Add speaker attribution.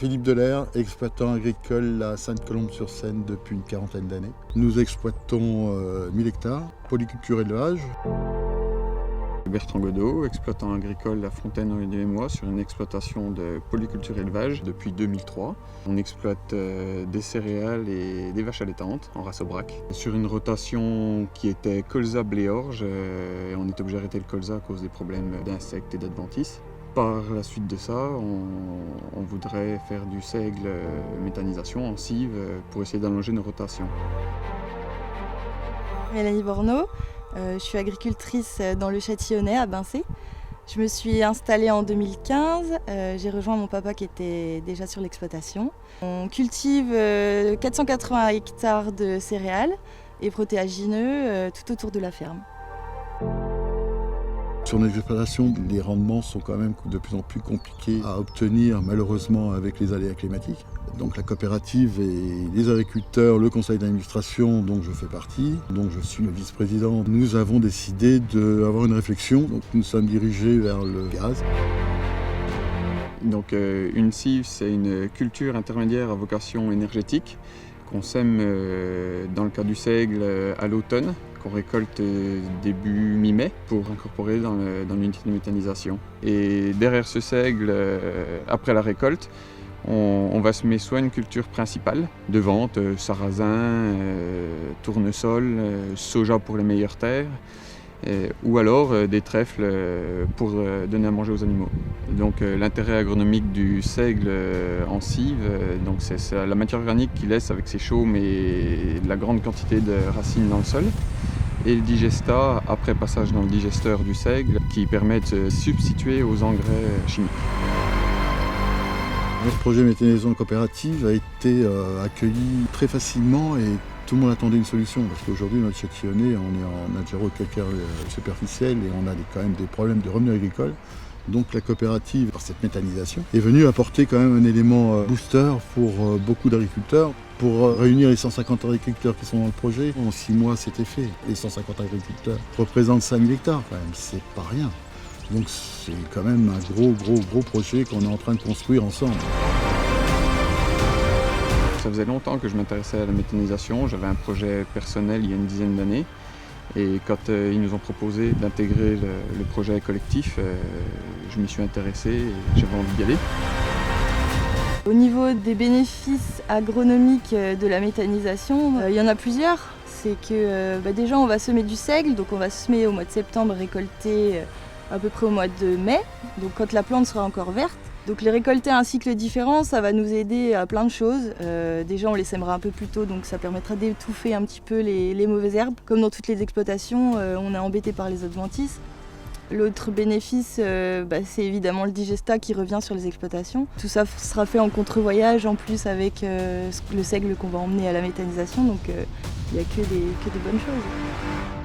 Speaker 1: Philippe Delair, exploitant agricole à Sainte-Colombe-sur-Seine depuis une quarantaine d'années. Nous exploitons 1000 hectares, polyculture élevage.
Speaker 2: Bertrand Godot, exploitant agricole à Fontaine-Henri-du-Émois sur une exploitation de polyculture élevage depuis 2003. On exploite des céréales et des vaches allaitantes en race Aubrac. Sur une rotation qui était colza-blé-orge, on est obligé d'arrêter le colza à cause des problèmes d'insectes et d'adventices. Par la suite de ça, on voudrait faire du seigle méthanisation en cive pour essayer d'allonger nos rotations.
Speaker 3: Mélanie Borneau, je suis agricultrice dans le Châtillonnais à Bincé. Je me suis installée en 2015, j'ai rejoint mon papa qui était déjà sur l'exploitation. On cultive 480 hectares de céréales et protéagineux tout autour de la ferme.
Speaker 1: Sur nos exploitations, les rendements sont quand même de plus en plus compliqués à obtenir, malheureusement, avec les aléas climatiques. Donc la coopérative et les agriculteurs, le conseil d'administration dont je fais partie, dont je suis le vice-président, nous avons décidé d'avoir une réflexion. Donc nous sommes dirigés vers le gaz.
Speaker 2: Donc une cive, c'est une culture intermédiaire à vocation énergétique qu'on sème dans le cas du seigle à l'automne, qu'on récolte début mi-mai pour incorporer dans l'unité de méthanisation. Et derrière ce seigle, après la récolte, on va semer soit une culture principale de vente, sarrasin, tournesol, soja pour les meilleures terres, ou alors des trèfles pour donner à manger aux animaux. Donc l'intérêt agronomique du seigle en cive, c'est la matière organique qu'il laisse avec ses chaumes et la grande quantité de racines dans le sol. Et le digestat, après passage dans le digesteur du seigle, qui permet de se substituer aux engrais chimiques.
Speaker 1: Notre projet méthanisation coopérative a été accueilli très facilement et tout le monde attendait une solution. Parce qu'aujourd'hui, notre Châtillonnais, on a déjà calcaire superficiel et on a quand même des problèmes de revenus agricoles. Donc la coopérative, par cette méthanisation, est venue apporter quand même un élément booster pour beaucoup d'agriculteurs. Pour réunir les 150 agriculteurs qui sont dans le projet, en 6 mois c'était fait. Les 150 agriculteurs représentent 5000 hectares quand même, c'est pas rien. Donc c'est quand même un gros projet qu'on est en train de construire ensemble.
Speaker 2: Ça faisait longtemps que je m'intéressais à la méthanisation, j'avais un projet personnel il y a une dizaine d'années. Et quand ils nous ont proposé d'intégrer le projet collectif, je m'y suis intéressé et j'avais envie d'y aller.
Speaker 3: Au niveau des bénéfices agronomiques de la méthanisation, il y en a plusieurs. C'est que déjà on va semer du seigle, donc on va semer au mois de septembre, récolter à peu près au mois de mai, donc quand la plante sera encore verte. Donc les récolter à un cycle différent, ça va nous aider à plein de choses. Déjà on les sèmera un peu plus tôt, donc ça permettra d'étouffer un petit peu les mauvaises herbes. Comme dans toutes les exploitations, on est embêté par les adventices. L'autre bénéfice, c'est évidemment le digestat qui revient sur les exploitations. Tout ça sera fait en contre-voyage en plus avec le seigle qu'on va emmener à la méthanisation, donc il n'y a que des bonnes choses.